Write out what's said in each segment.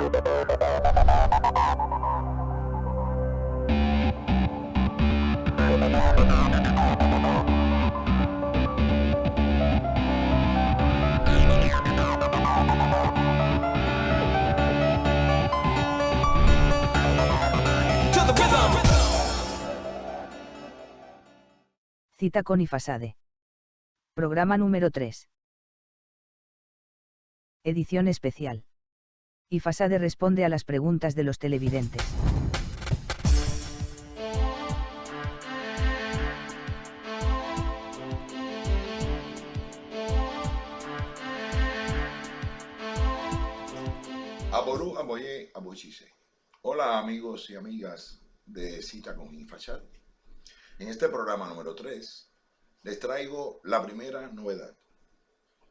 Cita con IFASADE. Programa número 3. Edición especial. IFASADE responde a las preguntas de los televidentes. Aború, aboyé, abochise. Hola amigos y amigas de Cita con IFASADE. En este programa número 3 les traigo la primera novedad,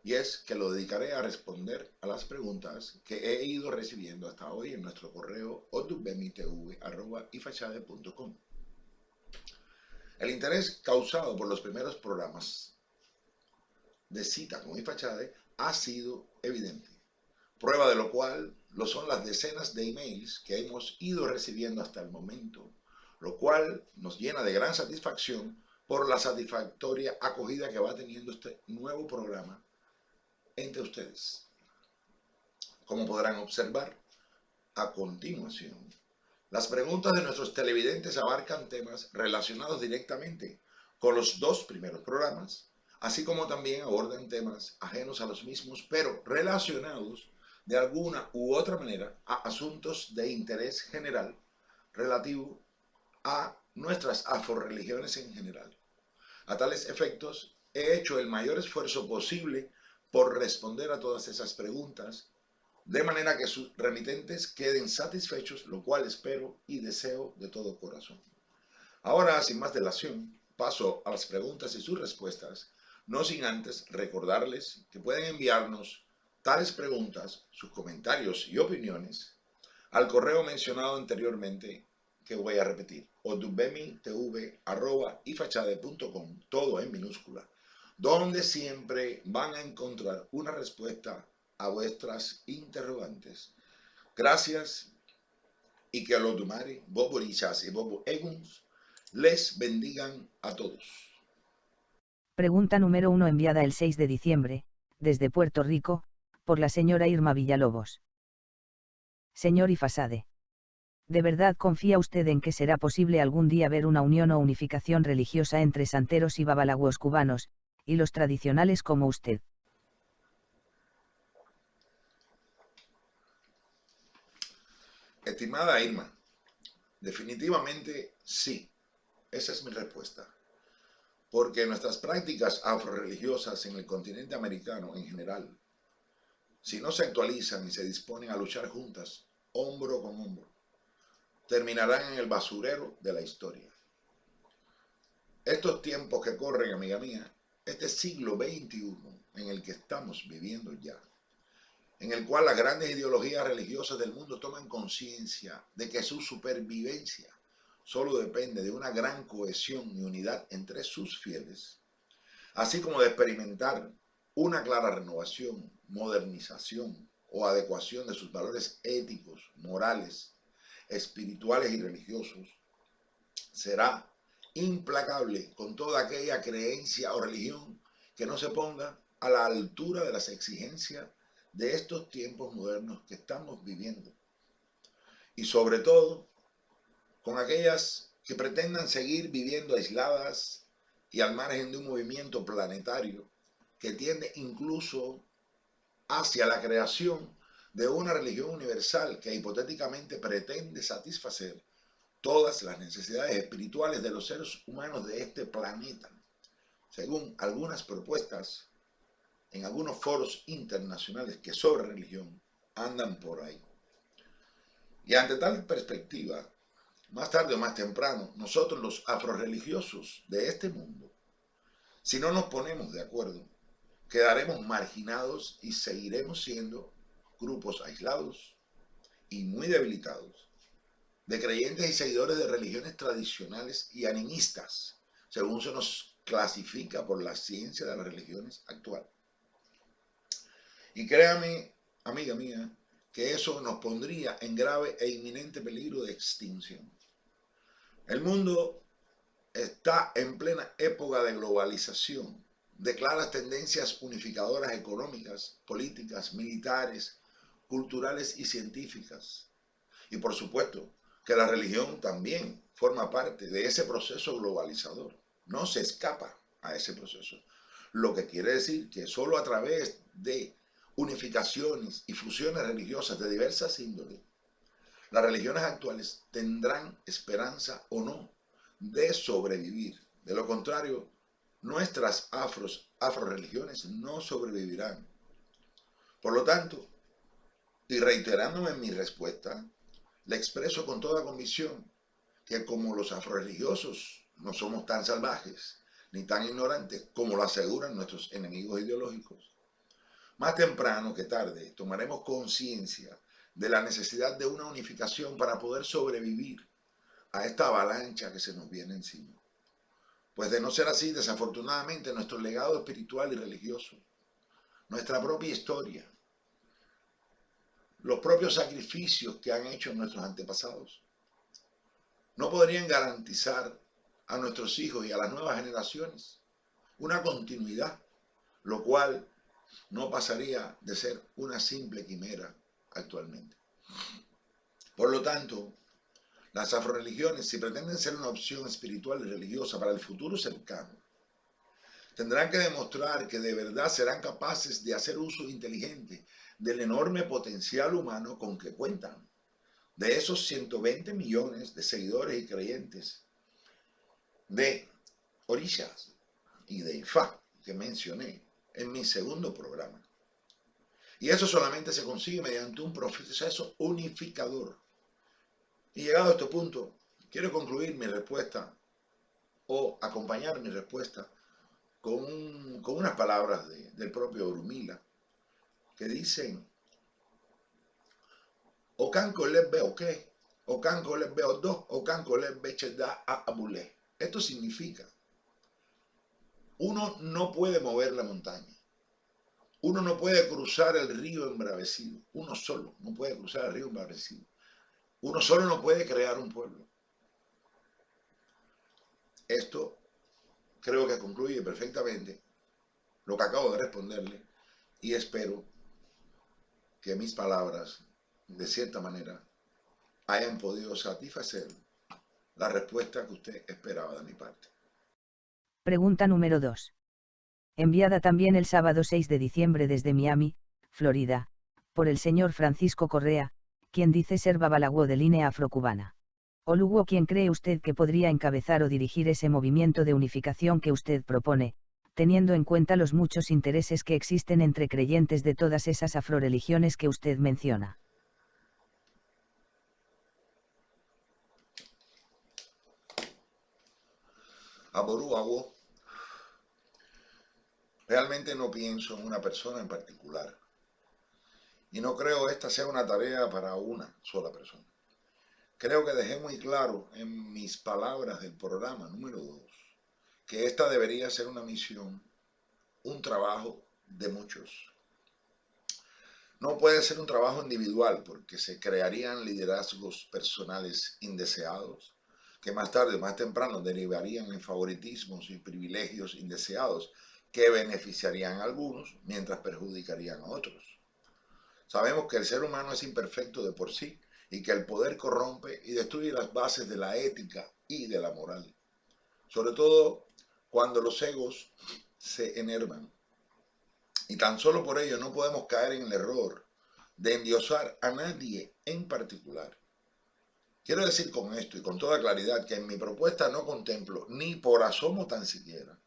y es que lo dedicaré a responder a las preguntas que he ido recibiendo hasta hoy en nuestro correo otubmitv@ifachade.com. El interés causado por los primeros programas de Cita con IFASADE ha sido evidente, prueba de lo cual lo son las decenas de emails que hemos ido recibiendo hasta el momento, lo cual nos llena de gran satisfacción por la satisfactoria acogida que va teniendo este nuevo programa entre ustedes. Como podrán observar a continuación, las preguntas de nuestros televidentes abarcan temas relacionados directamente con los dos primeros programas, así como también abordan temas ajenos a los mismos, pero relacionados de alguna u otra manera a asuntos de interés general relativo a nuestras afrorreligiones en general. A tales efectos, he hecho el mayor esfuerzo posible por responder a todas esas preguntas, de manera que sus remitentes queden satisfechos, lo cual espero y deseo de todo corazón. Ahora, sin más dilación, paso a las preguntas y sus respuestas, no sin antes recordarles que pueden enviarnos tales preguntas, sus comentarios y opiniones al correo mencionado anteriormente, que voy a repetir, otubmitv@ifachade.com, todo en minúscula, donde siempre van a encontrar una respuesta a vuestras interrogantes. Gracias, y que los Dumari, Bobo Richas y Bobo Eguns les bendigan a todos. Pregunta número 1 enviada el 6 de diciembre, desde Puerto Rico, por la señora Irma Villalobos. Señor IFASADE. ¿De verdad confía usted en que será posible algún día ver una unión o unificación religiosa entre santeros y babalaguos cubanos, y los tradicionales como usted? Estimada Irma, definitivamente sí, esa es mi respuesta. Porque nuestras prácticas afroreligiosas en el continente americano en general, si no se actualizan y se disponen a luchar juntas, hombro con hombro, terminarán en el basurero de la historia. Estos tiempos que corren, amiga mía, este siglo XXI en el que estamos viviendo ya, en el cual las grandes ideologías religiosas del mundo toman conciencia de que su supervivencia solo depende de una gran cohesión y unidad entre sus fieles, así como de experimentar una clara renovación, modernización o adecuación de sus valores éticos, morales, espirituales y religiosos, será implacable con toda aquella creencia o religión que no se ponga a la altura de las exigencias de estos tiempos modernos que estamos viviendo. Y sobre todo, con aquellas que pretendan seguir viviendo aisladas y al margen de un movimiento planetario que tiende incluso hacia la creación de una religión universal que hipotéticamente pretende satisfacer todas las necesidades espirituales de los seres humanos de este planeta, según algunas propuestas en algunos foros internacionales que sobre religión andan por ahí. Y ante tal perspectiva, más tarde o más temprano, nosotros los afrorreligiosos de este mundo, si no nos ponemos de acuerdo, quedaremos marginados y seguiremos siendo grupos aislados y muy debilitados de creyentes y seguidores de religiones tradicionales y animistas, según se nos clasifica por la ciencia de las religiones actual. Y créame, amiga mía, que eso nos pondría en grave e inminente peligro de extinción. El mundo está en plena época de globalización, de claras tendencias unificadoras económicas, políticas, militares, culturales y científicas. Y por supuesto que la religión también forma parte de ese proceso globalizador. No se escapa a ese proceso. Lo que quiere decir que solo a través de unificaciones y fusiones religiosas de diversas índoles, las religiones actuales tendrán esperanza o no de sobrevivir. De lo contrario, nuestras afroreligiones no sobrevivirán. Por lo tanto, y reiterándome en mi respuesta, le expreso con toda convicción que como los afroreligiosos no somos tan salvajes ni tan ignorantes como lo aseguran nuestros enemigos ideológicos, más temprano que tarde tomaremos conciencia de la necesidad de una unificación para poder sobrevivir a esta avalancha que se nos viene encima. Pues de no ser así, desafortunadamente, nuestro legado espiritual y religioso, nuestra propia historia, los propios sacrificios que han hecho nuestros antepasados, no podrían garantizar a nuestros hijos y a las nuevas generaciones una continuidad, lo cual no pasaría de ser una simple quimera actualmente. Por lo tanto, las afroreligiones, si pretenden ser una opción espiritual y religiosa para el futuro cercano, tendrán que demostrar que de verdad serán capaces de hacer uso inteligente del enorme potencial humano con que cuentan. De esos 120 millones de seguidores y creyentes de Orishas y de Ifá que mencioné en mi segundo programa. Y eso solamente se consigue mediante un proceso unificador. Y llegado a este punto, quiero concluir mi respuesta o acompañar mi respuesta con unas palabras del propio Orunmila que dicen: Okanko lebbe oke, Okanko lebbe odo, Okanko lebbe cheda a abule. Esto significa: uno no puede mover la montaña, uno no puede cruzar el río embravecido, uno solo no puede cruzar el río embravecido, uno solo no puede crear un pueblo. Esto creo que concluye perfectamente lo que acabo de responderle y espero que mis palabras, de cierta manera, hayan podido satisfacer la respuesta que usted esperaba de mi parte. Pregunta número 2. Enviada también el sábado 6 de diciembre desde Miami, Florida, por el señor Francisco Correa, quien dice ser babalaguo de línea afrocubana. O Lugo, ¿quién cree usted que podría encabezar o dirigir ese movimiento de unificación que usted propone, teniendo en cuenta los muchos intereses que existen entre creyentes de todas esas afroreligiones que usted menciona? Aboruago, realmente no pienso en una persona en particular y no creo esta sea una tarea para una sola persona. Creo que dejé muy claro en mis palabras del programa número 2 que esta debería ser una misión, un trabajo de muchos. No puede ser un trabajo individual porque se crearían liderazgos personales indeseados que más tarde o más temprano derivarían en favoritismos y privilegios indeseados que beneficiarían a algunos mientras perjudicarían a otros. Sabemos que el ser humano es imperfecto de por sí y que el poder corrompe y destruye las bases de la ética y de la moral, sobre todo cuando los egos se enervan. Y tan solo por ello no podemos caer en el error de endiosar a nadie en particular. Quiero decir con esto y con toda claridad que en mi propuesta no contemplo, ni por asomo tan siquiera,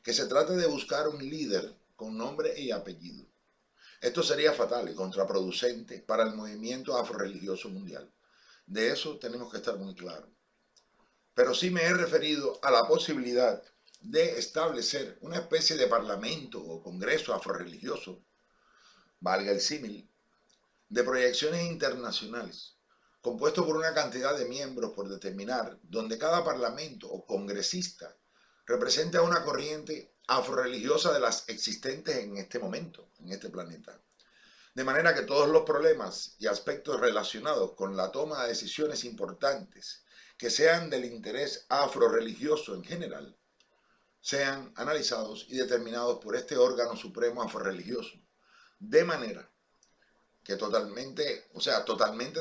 que se trate de buscar un líder con nombre y apellido. Esto sería fatal y contraproducente para el movimiento afrorreligioso mundial. De eso tenemos que estar muy claros. Pero sí me he referido a la posibilidad de establecer una especie de parlamento o congreso afrorreligioso, valga el símil, de proyecciones internacionales, compuesto por una cantidad de miembros por determinar, donde cada parlamento o congresista represente a una corriente afrorreligiosa de las existentes en este momento, en este planeta. De manera que todos los problemas y aspectos relacionados con la toma de decisiones importantes que sean del interés afrorreligioso en general, sean analizados y determinados por este órgano supremo afrorreligioso, de manera que totalmente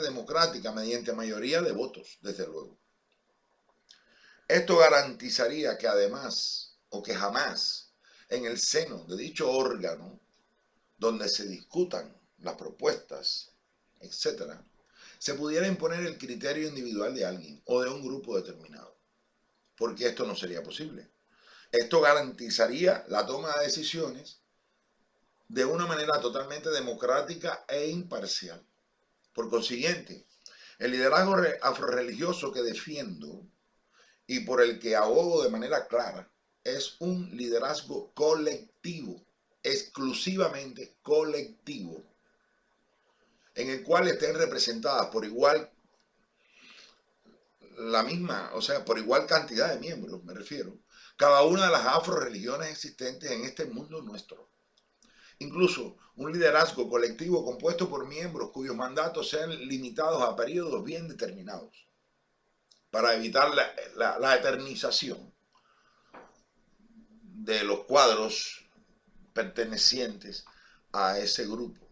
democrática, mediante mayoría de votos, desde luego. Esto garantizaría que además, o que jamás, en el seno de dicho órgano, donde se discutan las propuestas, etc., se pudiera imponer el criterio individual de alguien o de un grupo determinado, porque esto no sería posible. Esto garantizaría la toma de decisiones de una manera totalmente democrática e imparcial. Por consiguiente, el liderazgo afrorreligioso que defiendo y por el que abogo de manera clara es un liderazgo colectivo, exclusivamente colectivo, en el cual estén representadas por igual por igual cantidad de miembros, me refiero, cada una de las afroreligiones existentes en este mundo nuestro. Incluso un liderazgo colectivo compuesto por miembros cuyos mandatos sean limitados a periodos bien determinados, para evitar la eternización de los cuadros pertenecientes a ese grupo,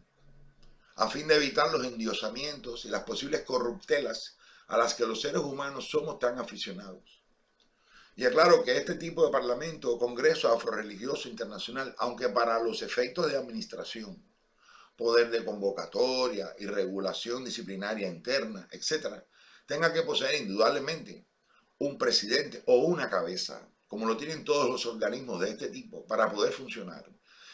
a fin de evitar los endiosamientos y las posibles corruptelas a las que los seres humanos somos tan aficionados. Y aclaro que este tipo de parlamento o congreso afrorreligioso internacional, aunque para los efectos de administración, poder de convocatoria y regulación disciplinaria interna, etc., tenga que poseer indudablemente un presidente o una cabeza, como lo tienen todos los organismos de este tipo, para poder funcionar.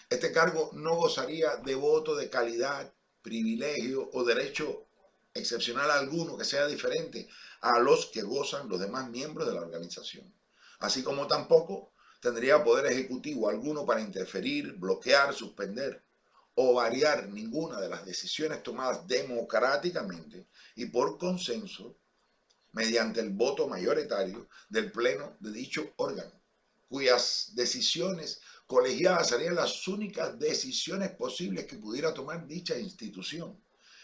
Este cargo no gozaría de voto de calidad, privilegio o derecho excepcional alguno que sea diferente a los que gozan los demás miembros de la organización. Así como tampoco tendría poder ejecutivo alguno para interferir, bloquear, suspender o variar ninguna de las decisiones tomadas democráticamente y por consenso mediante el voto mayoritario del pleno de dicho órgano, cuyas decisiones colegiadas serían las únicas decisiones posibles que pudiera tomar dicha institución.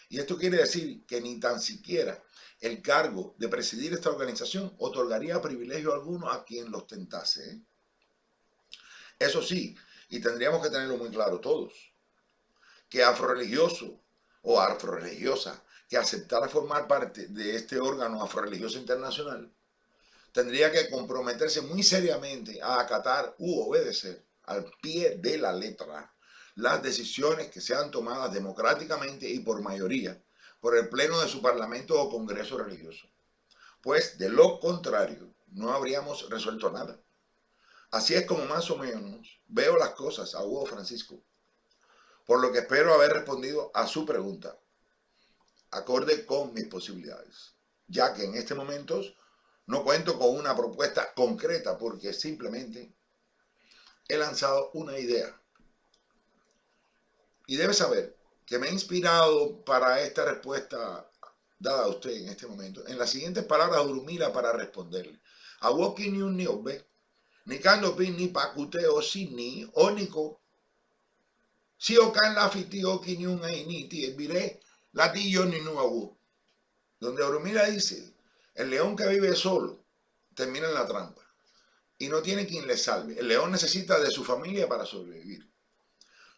Y esto quiere decir que ni tan siquiera el cargo de presidir esta organización otorgaría privilegio alguno a quien lo ostentase. Eso sí, y tendríamos que tenerlo muy claro todos, que afrorreligioso o afrorreligiosa que aceptara formar parte de este órgano afrorreligioso internacional tendría que comprometerse muy seriamente a acatar u obedecer al pie de la letra las decisiones que sean tomadas democráticamente y por mayoría por el pleno de su parlamento o congreso religioso, pues de lo contrario no habríamos resuelto nada. Así es como más o menos veo las cosas, a Hugo Francisco, por lo que espero haber respondido a su pregunta, acorde con mis posibilidades, ya que en este momento no cuento con una propuesta concreta porque simplemente he lanzado una idea. Y debe saber que me he inspirado para esta respuesta dada a usted en este momento en las siguientes palabras de Urumila para responderle. Awoki ni un ni obe, ni kando pi ni pakute o si ni onico. Si o kan la fiti o ki ni un ni ti viré la ti yo ni no awu. Donde Urumila dice, el león que vive solo termina en la trampa y no tiene quien le salve. El león necesita de su familia para sobrevivir,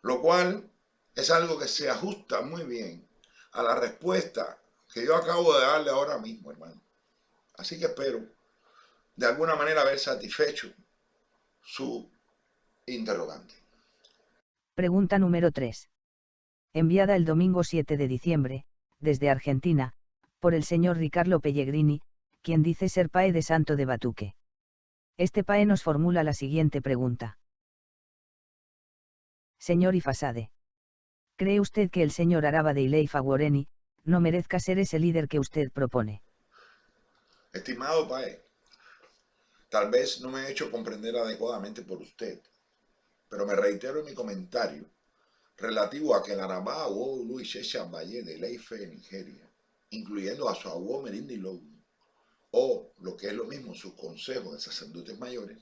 lo cual es algo que se ajusta muy bien a la respuesta que yo acabo de darle ahora mismo, hermano. Así que espero de alguna manera haber satisfecho su interrogante. Pregunta número 3. Enviada el domingo 7 de diciembre, desde Argentina, por el señor Ricardo Pellegrini, quien dice ser pae de Santo de Batuque. Este pae nos formula la siguiente pregunta. Señor Ifasade, ¿cree usted que el señor Araba de Iley Faworeni no merezca ser ese líder que usted propone? Estimado Pae, tal vez no me he hecho comprender adecuadamente por usted, pero me reitero en mi comentario relativo a que el Arabá Awo Luis Shesha Valle de Leife en Nigeria, incluyendo a su Awo Merindi Logu, o lo que es lo mismo, sus consejos de sacerdotes mayores,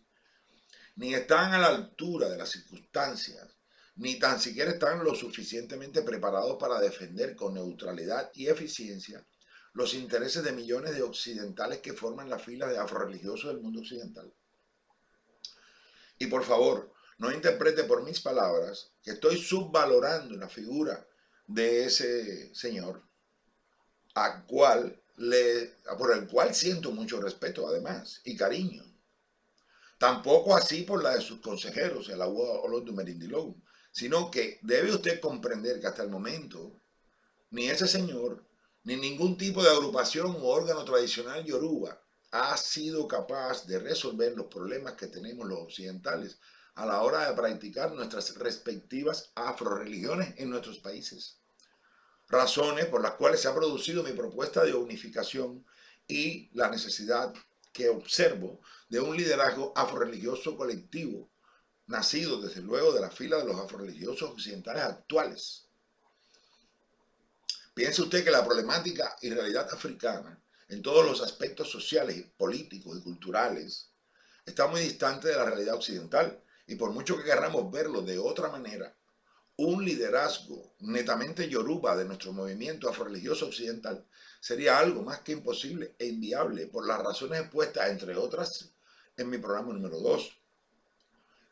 ni están a la altura de las circunstancias ni tan siquiera están lo suficientemente preparados para defender con neutralidad y eficiencia los intereses de millones de occidentales que forman las filas de afrorreligiosos del mundo occidental. Y por favor, no interprete por mis palabras que estoy subvalorando la figura de ese señor, por el cual siento mucho respeto además y cariño. Tampoco así por la de sus consejeros, el Agua Olodumare, sino que debe usted comprender que hasta el momento ni ese señor ni ningún tipo de agrupación o órgano tradicional yoruba ha sido capaz de resolver los problemas que tenemos los occidentales a la hora de practicar nuestras respectivas afroreligiones en nuestros países. Razones por las cuales se ha producido mi propuesta de unificación y la necesidad que observo de un liderazgo afrorreligioso colectivo, nacido desde luego de la fila de los afrorreligiosos occidentales actuales. Piense usted que la problemática y realidad africana, en todos los aspectos sociales, políticos y culturales, está muy distante de la realidad occidental, y por mucho que queramos verlo de otra manera, un liderazgo netamente yoruba de nuestro movimiento afrorreligioso occidental sería algo más que imposible e inviable por las razones expuestas, entre otras, en mi programa número 2.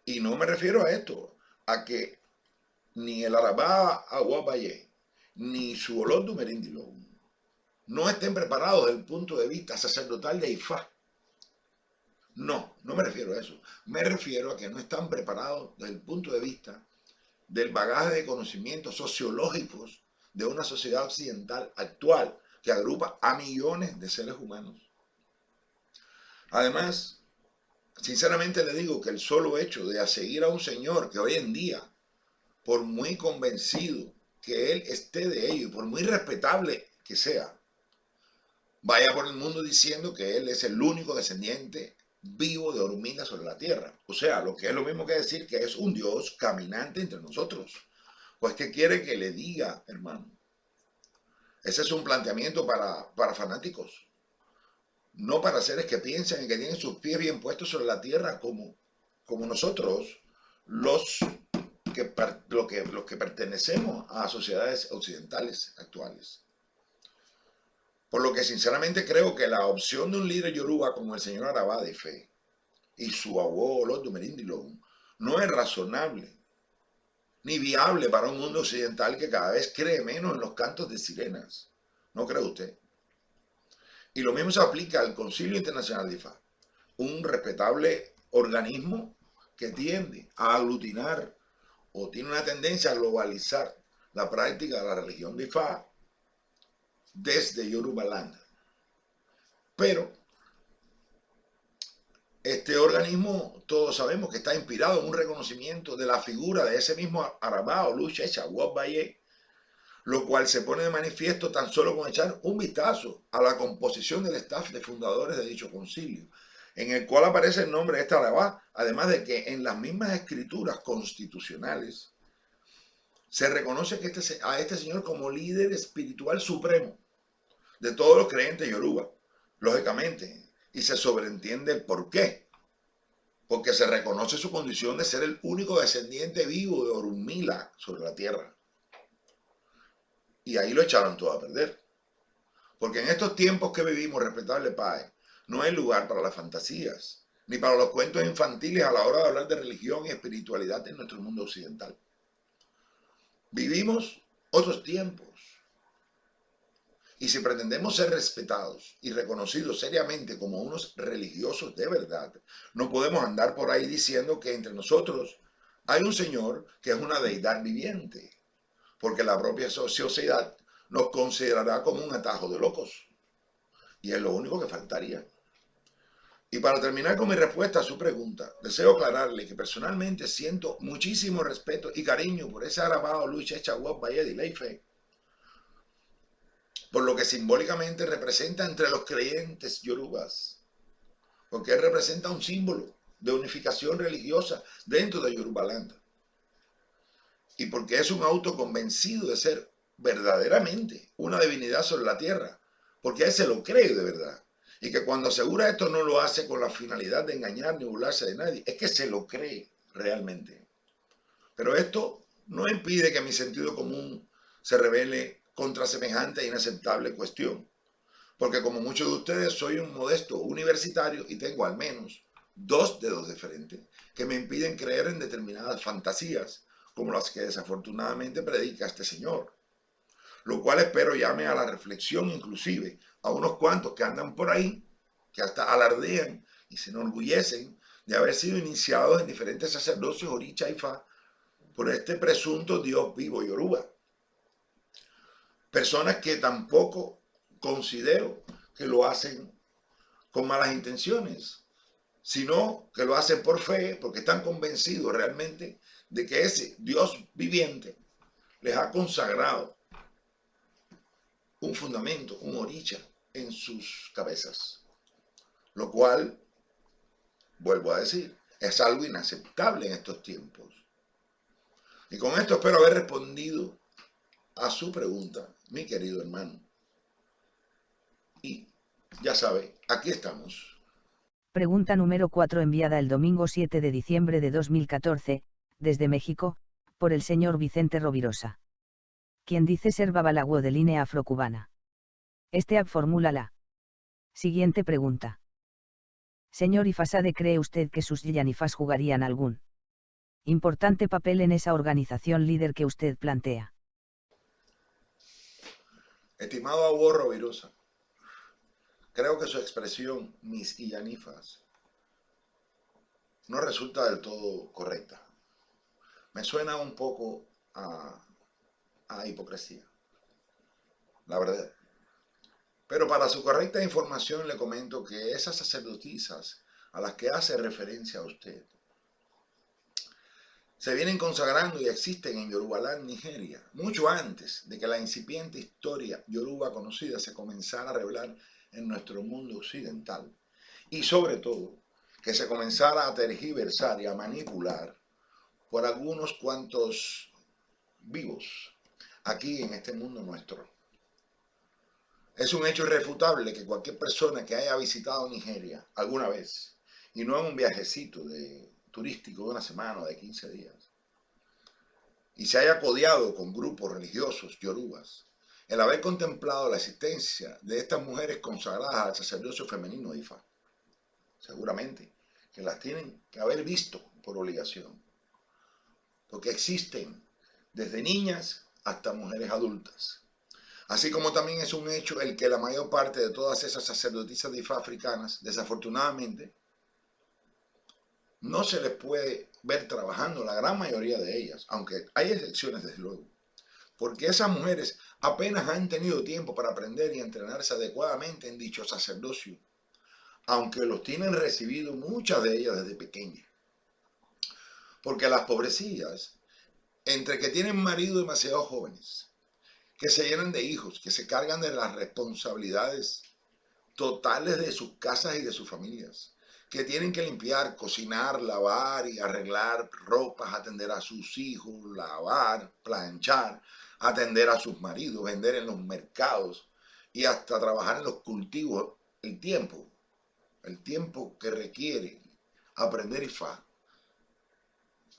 Y no me refiero a esto, a que ni el Arabá Aguabaye ni su Olodumare no estén preparados desde el punto de vista sacerdotal de Ifá. No me refiero a eso. Me refiero a que no están preparados desde el punto de vista del bagaje de conocimientos sociológicos de una sociedad occidental actual que agrupa a millones de seres humanos. Además, sinceramente le digo que el solo hecho de seguir a un señor que hoy en día, por muy convencido que él esté de ello y por muy respetable que sea, vaya por el mundo diciendo que él es el único descendiente vivo de Orunmila sobre la tierra. O sea, lo que es lo mismo que decir que es un Dios caminante entre nosotros. Pues, ¿qué quiere que le diga, hermano? Ese es un planteamiento para fanáticos, no para seres que piensan y que tienen sus pies bien puestos sobre la tierra como nosotros, los que pertenecemos a sociedades occidentales actuales. Por lo que sinceramente creo que la opción de un líder yoruba como el señor Arabá de Fe y su abuelo Olodumare no es razonable ni viable para un mundo occidental que cada vez cree menos en los cantos de sirenas. ¿No cree usted? Y lo mismo se aplica al Concilio Internacional de Ifá, un respetable organismo que tiende a aglutinar o tiene una tendencia a globalizar la práctica de la religión de Ifá desde Yorubaland. Pero este organismo, todos sabemos que está inspirado en un reconocimiento de la figura de ese mismo Arabá Olusegun Agbaye, lo cual se pone de manifiesto tan solo con echar un vistazo a la composición del staff de fundadores de dicho concilio, en el cual aparece el nombre de este Arabá, además de que en las mismas escrituras constitucionales se reconoce que a este señor como líder espiritual supremo de todos los creyentes yoruba, lógicamente, y se sobreentiende el por qué, porque se reconoce su condición de ser el único descendiente vivo de Orunmila sobre la tierra. Y ahí lo echaron todo a perder. Porque en estos tiempos que vivimos, respetable Padre, no hay lugar para las fantasías, ni para los cuentos infantiles a la hora de hablar de religión y espiritualidad en nuestro mundo occidental. Vivimos otros tiempos. Y si pretendemos ser respetados y reconocidos seriamente como unos religiosos de verdad, no podemos andar por ahí diciendo que entre nosotros hay un Señor que es una deidad viviente, porque la propia sociedad nos considerará como un atajo de locos. Y es lo único que faltaría. Y para terminar con mi respuesta a su pregunta, deseo aclararle que personalmente siento muchísimo respeto y cariño por ese Arabá Olusegun Agbaye de Ileife, por lo que simbólicamente representa entre los creyentes yorubas, porque él representa un símbolo de unificación religiosa dentro de Yorubaland, y porque es un autoconvencido de ser verdaderamente una divinidad sobre la tierra, porque él se lo cree de verdad, y que cuando asegura esto no lo hace con la finalidad de engañar ni burlarse de nadie, es que se lo cree realmente. Pero esto no impide que mi sentido común se revele contra semejante e inaceptable cuestión, porque como muchos de ustedes soy un modesto universitario y tengo al menos 2 dedos de frente que me impiden creer en determinadas fantasías, como las que desafortunadamente predica este señor, lo cual espero llame a la reflexión inclusive a unos cuantos que andan por ahí, que hasta alardean y se enorgullecen de haber sido iniciados en diferentes sacerdocios Oricha y Fa por este presunto Dios vivo Yoruba. Personas que tampoco considero que lo hacen con malas intenciones, sino que lo hacen por fe, porque están convencidos realmente de que ese Dios viviente les ha consagrado un fundamento, un oricha en sus cabezas, lo cual, vuelvo a decir, es algo inaceptable en estos tiempos. Y con esto espero haber respondido a su pregunta, mi querido hermano. Y ya sabe, aquí estamos. Pregunta número 4 enviada el domingo 7 de diciembre de 2014, desde México, por el señor Vicente Rovirosa. Quien dice ser babalaguo de línea afrocubana. Formula la siguiente pregunta. Señor Ifasade, ¿cree usted que sus Yanifas jugarían algún importante papel en esa organización líder que usted plantea? Estimado Abuelo Rovirosa, creo que su expresión, mis Yanifas, no resulta del todo correcta. Me suena un poco a hipocresía, la verdad. Pero para su correcta información le comento que esas sacerdotisas a las que hace referencia a usted se vienen consagrando y existen en Yorubaland, Nigeria, mucho antes de que la incipiente historia yoruba conocida se comenzara a revelar en nuestro mundo occidental. Y sobre todo, que se comenzara a tergiversar y a manipular por algunos cuantos vivos aquí en este mundo nuestro. Es un hecho irrefutable que cualquier persona que haya visitado Nigeria alguna vez, y no en un viajecito turístico de una semana o de 15 días, y se haya codeado con grupos religiosos yorubas, el haber contemplado la existencia de estas mujeres consagradas al sacerdocio femenino de Ifá, seguramente que las tienen que haber visto por obligación, porque existen desde niñas hasta mujeres adultas. Así como también es un hecho el que la mayor parte de todas esas sacerdotisas de Ifá africanas, desafortunadamente, no se les puede ver trabajando, la gran mayoría de ellas, aunque hay excepciones desde luego, porque esas mujeres apenas han tenido tiempo para aprender y entrenarse adecuadamente en dicho sacerdocio, aunque los tienen recibido muchas de ellas desde pequeñas. Porque las pobrecillas, entre que tienen marido demasiado jóvenes, que se llenan de hijos, que se cargan de las responsabilidades totales de sus casas y de sus familias, que tienen que limpiar, cocinar, lavar y arreglar ropas, atender a sus hijos, lavar, planchar, atender a sus maridos, vender en los mercados y hasta trabajar en los cultivos. El tiempo que requiere aprender Ifá,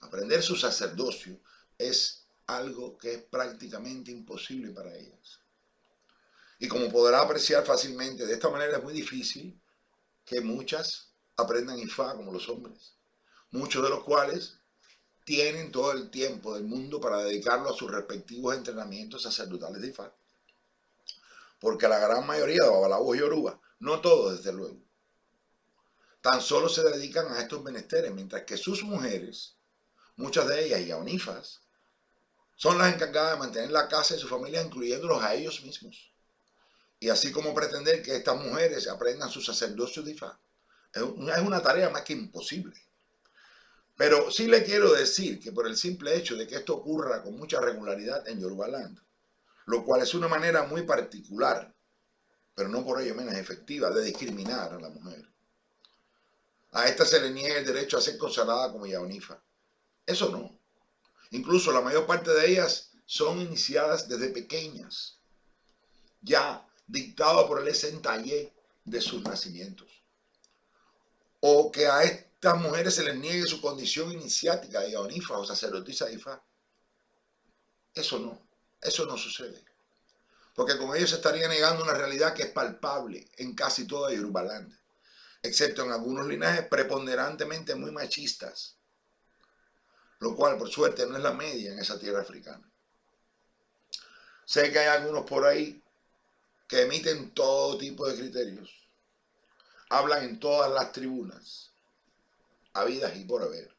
aprender su sacerdocio, es algo que es prácticamente imposible para ellas. Y como podrá apreciar fácilmente, de esta manera es muy difícil que muchas aprendan Ifá como los hombres, muchos de los cuales tienen todo el tiempo del mundo para dedicarlo a sus respectivos entrenamientos sacerdotales de Ifá. Porque la gran mayoría de babalawos yoruba, no todos desde luego, tan solo se dedican a estos menesteres, mientras que sus mujeres, muchas de ellas yaonifas, son las encargadas de mantener la casa y su familia, incluyéndolos a ellos mismos. Y así como pretender que estas mujeres aprendan su sacerdocio de Ifá, es una tarea más que imposible. Pero sí le quiero decir que por el simple hecho de que esto ocurra con mucha regularidad en Yorubaland, lo cual es una manera muy particular, pero no por ello menos efectiva, de discriminar a la mujer. A esta se le niega el derecho a ser consagrada como yaonifa. Eso no. Incluso la mayor parte de ellas son iniciadas desde pequeñas, ya dictado por el esentalle de sus nacimientos. O que a estas mujeres se les niegue su condición iniciática de yaonifa o sacerdotisa de Ifá. Eso no sucede. Porque con ellos se estaría negando una realidad que es palpable en casi toda Yorubaland, excepto en algunos linajes preponderantemente muy machistas, lo cual por suerte no es la media en esa tierra africana. Sé que hay algunos por ahí que emiten todo tipo de criterios, hablan en todas las tribunas, habidas y por haber,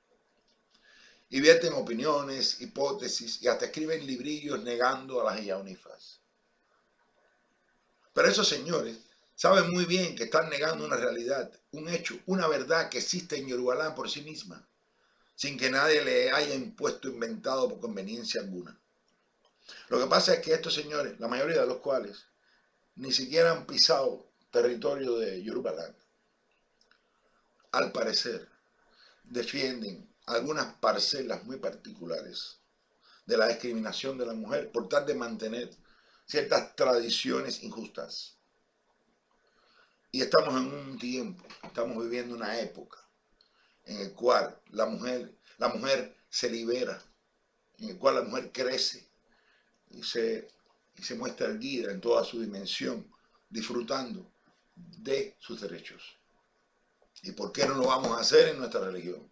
y vierten opiniones, hipótesis y hasta escriben librillos negando a las yaunifas. Pero esos señores saben muy bien que están negando una realidad, un hecho, una verdad que existe en Yorubaland por sí misma, sin que nadie le haya impuesto, inventado por conveniencia alguna. Lo que pasa es que estos señores, la mayoría de los cuales, ni siquiera han pisado territorio de Yorubaland, al parecer, defienden algunas parcelas muy particulares de la discriminación de la mujer por tal de mantener ciertas tradiciones injustas. Y estamos en un tiempo, estamos viviendo una época en el cual la mujer se libera, en el cual la mujer crece y se muestra erguida en toda su dimensión, disfrutando de sus derechos. ¿Y por qué no lo vamos a hacer en nuestra religión?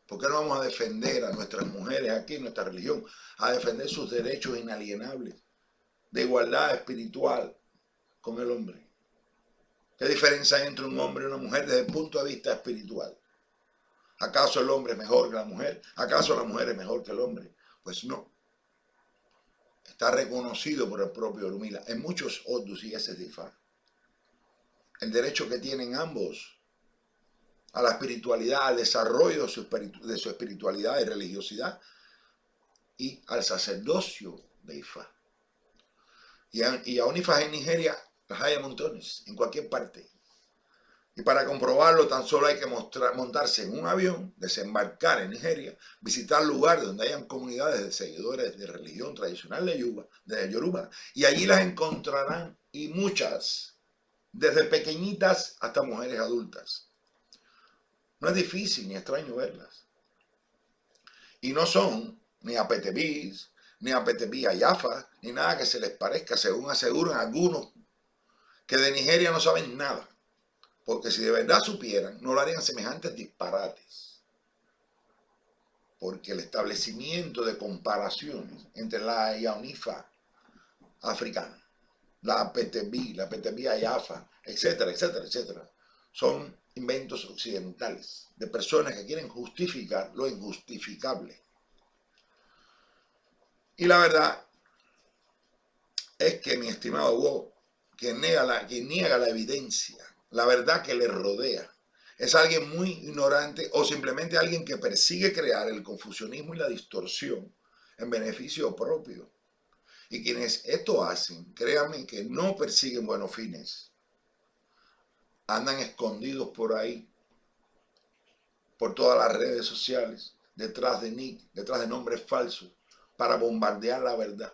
¿Por qué no vamos a defender a nuestras mujeres aquí en nuestra religión? A defender sus derechos inalienables de igualdad espiritual con el hombre. ¿Qué diferencia hay entre un hombre y una mujer desde el punto de vista espiritual? ¿Acaso el hombre es mejor que la mujer? ¿Acaso la mujer es mejor que el hombre? Pues no. Está reconocido por el propio Orunmila en muchos Odus y ese Ifa el derecho que tienen ambos a la espiritualidad, al desarrollo de su espiritualidad y religiosidad y al sacerdocio de Ifa. Y a Onifas en Nigeria las hay a montones, en cualquier parte. Y para comprobarlo tan solo hay que montarse en un avión, desembarcar en Nigeria, visitar lugares donde hayan comunidades de seguidores de religión tradicional de Yoruba, y allí las encontrarán, y muchas, desde pequeñitas hasta mujeres adultas. No es difícil ni extraño verlas. Y no son ni apetebís, ni apetebí ayafa, ni nada que se les parezca, según aseguran algunos que de Nigeria no saben nada. Porque si de verdad supieran, no lo harían semejantes disparates. Porque el establecimiento de comparaciones entre la yaunifa africana, la apetebí ayafa, etcétera, etcétera, etcétera, son inventos occidentales de personas que quieren justificar lo injustificable. Y la verdad es que, mi estimado Bo, quien niega la evidencia, la verdad que le rodea, es alguien muy ignorante o simplemente alguien que persigue crear el confusionismo y la distorsión en beneficio propio. Y quienes esto hacen, créanme que no persiguen buenos fines. Andan escondidos por ahí, por todas las redes sociales, detrás de nick, detrás de nombres falsos, para bombardear la verdad,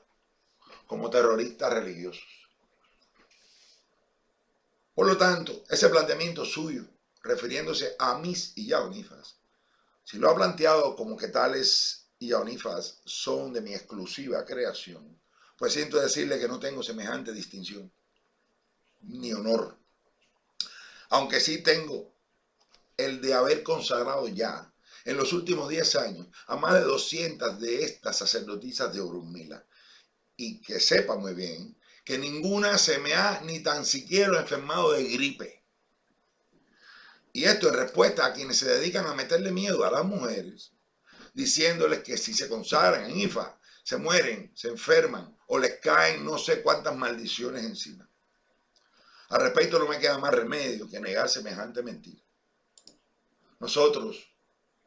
como terroristas religiosos. Por lo tanto, ese planteamiento suyo, refiriéndose a mis yaunifas, si lo ha planteado como que tales yaunifas son de mi exclusiva creación, pues siento decirle que no tengo semejante distinción, ni honor. Aunque sí tengo el de haber consagrado ya, en los últimos 10 años, a más de 200 de estas sacerdotisas de Orunmila. Y que sepa muy bien que ninguna se me ha ni tan siquiera enfermado de gripe. Y esto en respuesta a quienes se dedican a meterle miedo a las mujeres, diciéndoles que si se consagran en Ifa, se mueren, se enferman o les caen no sé cuántas maldiciones encima. Al respecto no me queda más remedio que negar semejante mentira. Nosotros,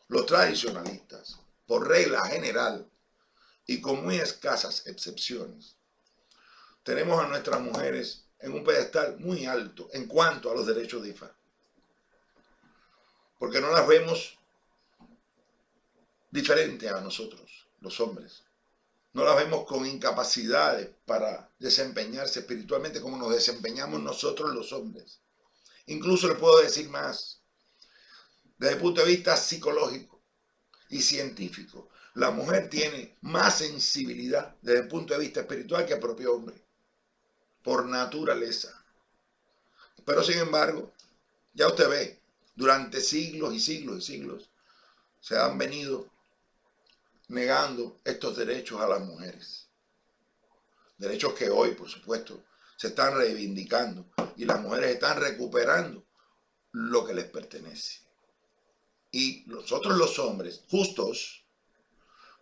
los tradicionalistas, por regla general y con muy escasas excepciones, tenemos a nuestras mujeres en un pedestal muy alto en cuanto a los derechos de Ifa. Porque no las vemos diferentes a nosotros, los hombres. No las vemos con incapacidades para desempeñarse espiritualmente como nos desempeñamos nosotros los hombres. Incluso les puedo decir más, desde el punto de vista psicológico y científico. la mujer tiene más sensibilidad desde el punto de vista espiritual que el propio hombre, por naturaleza. Pero sin embargo, ya usted ve, durante siglos y siglos y siglos se han venido negando estos derechos a las mujeres. Derechos que hoy, por supuesto, se están reivindicando y las mujeres están recuperando lo que les pertenece. Y nosotros los hombres justos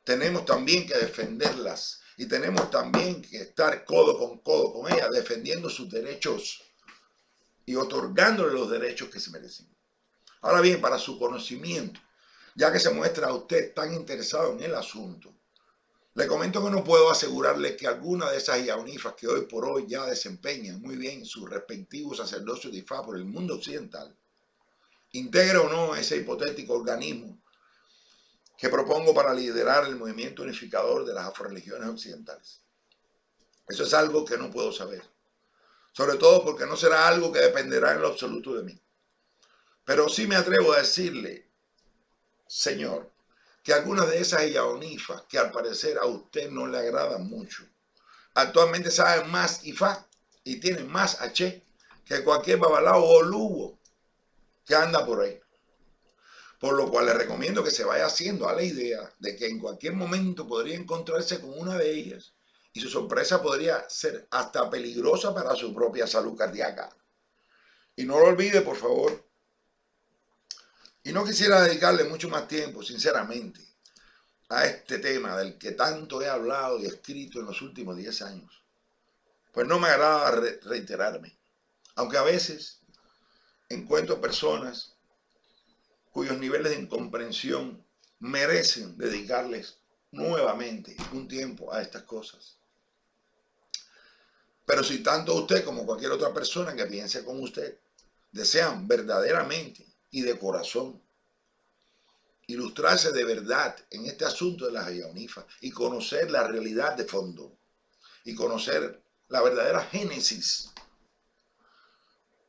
tenemos también que defenderlas y tenemos también que estar codo con ellas, defendiendo sus derechos y otorgándole los derechos que se merecen. Ahora bien, para su conocimiento, ya que se muestra a usted tan interesado en el asunto, le comento que no puedo asegurarle que alguna de esas yaunifas que hoy por hoy ya desempeñan muy bien sus respectivos sacerdocios de Ifá por el mundo occidental, integre o no ese hipotético organismo que propongo para liderar el movimiento unificador de las afrorreligiones occidentales. Eso es algo que no puedo saber, sobre todo porque no será algo que dependerá en lo absoluto de mí. Pero sí me atrevo a decirle, señor, que algunas de esas yaunifas que al parecer a usted no le agradan mucho, actualmente saben más Ifá y tienen más H que cualquier babalao o lugo que anda por ahí. Por lo cual le recomiendo que se vaya haciendo a la idea de que en cualquier momento podría encontrarse con una de ellas y su sorpresa podría ser hasta peligrosa para su propia salud cardíaca. Y no lo olvide, por favor. Y no quisiera dedicarle mucho más tiempo, sinceramente, a este tema del que tanto he hablado y escrito en los últimos 10 años. Pues no me agrada reiterarme, aunque a veces encuentro personas cuyos niveles de incomprensión merecen dedicarles nuevamente un tiempo a estas cosas. Pero si tanto usted como cualquier otra persona que piense como usted desean verdaderamente y de corazón ilustrarse de verdad en este asunto de las yaunifas y conocer la realidad de fondo y conocer la verdadera génesis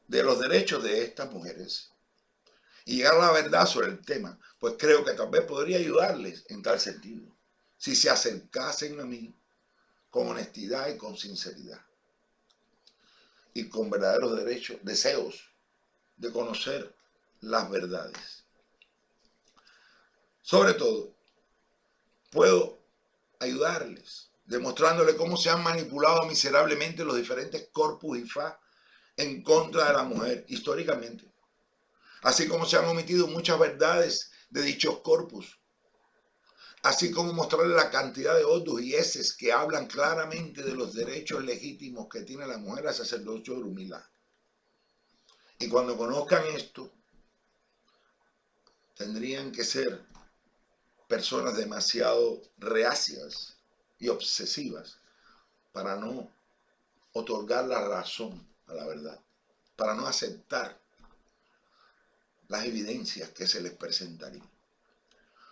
de los derechos de estas mujeres y llegar a la verdad sobre el tema, pues creo que tal vez podría ayudarles en tal sentido, si se acercasen a mí con honestidad y con sinceridad y con verdaderos deseos de conocer las verdades. Sobre todo, puedo ayudarles demostrándoles cómo se han manipulado miserablemente los diferentes corpus Ifá en contra de la mujer históricamente, así como se han omitido muchas verdades de dichos corpus, así como mostrarle la cantidad de odus y eses que hablan claramente de los derechos legítimos que tiene la mujer al sacerdocio Orunmila. Y cuando conozcan esto, tendrían que ser personas demasiado reacias y obsesivas para no otorgar la razón a la verdad, para no aceptar las evidencias que se les presentarían.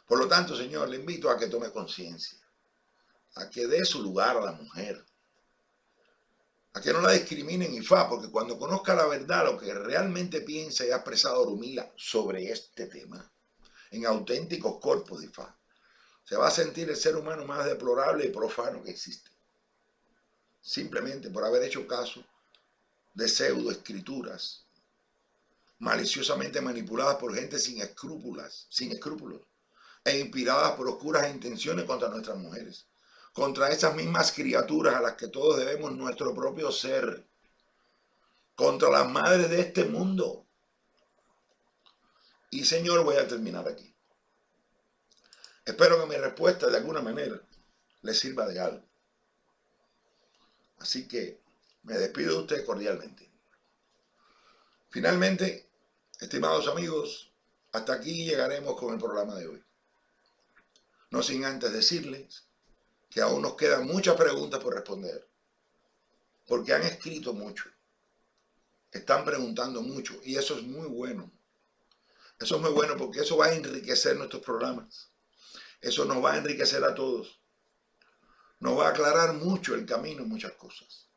Por lo tanto, Señor, le invito a que tome conciencia, a que dé su lugar a la mujer, a que no la discrimine en Ifá, porque cuando conozca la verdad, lo que realmente piensa y ha expresado Orunmila sobre este tema, en auténticos corpos de Ifá, se va a sentir el ser humano más deplorable y profano que existe, simplemente por haber hecho caso de pseudoescrituras maliciosamente manipuladas por gente sin escrúpulos e inspiradas por oscuras intenciones contra nuestras mujeres, contra esas mismas criaturas a las que todos debemos nuestro propio ser, contra las madres de este mundo. Y Señor, voy a terminar aquí. Espero que mi respuesta de alguna manera le sirva de algo. Así que me despido de usted cordialmente. Finalmente, estimados amigos, hasta aquí llegaremos con el programa de hoy. No sin antes decirles que aún nos quedan muchas preguntas por responder, porque han escrito mucho, están preguntando mucho, y eso es muy bueno. Eso es muy bueno porque eso va a enriquecer nuestros programas. Eso nos va a enriquecer a todos. Nos va a aclarar mucho el camino en muchas cosas.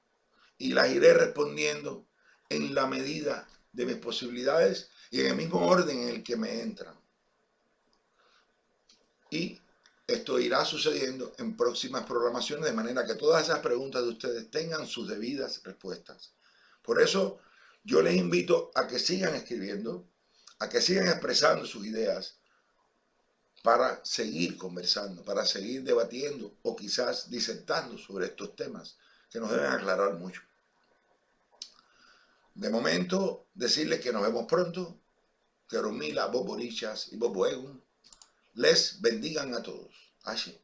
Y las iré respondiendo en la medida de mis posibilidades y en el mismo orden en el que me entran. Y esto irá sucediendo en próximas programaciones, de manera que todas esas preguntas de ustedes tengan sus debidas respuestas. Por eso yo les invito a que sigan escribiendo, a que sigan expresando sus ideas para seguir conversando, para seguir debatiendo o quizás disertando sobre estos temas que nos deben aclarar mucho. De momento, decirles que nos vemos pronto, que Oromila, Bobo Richas y Bobo Egun les bendigan a todos. Así.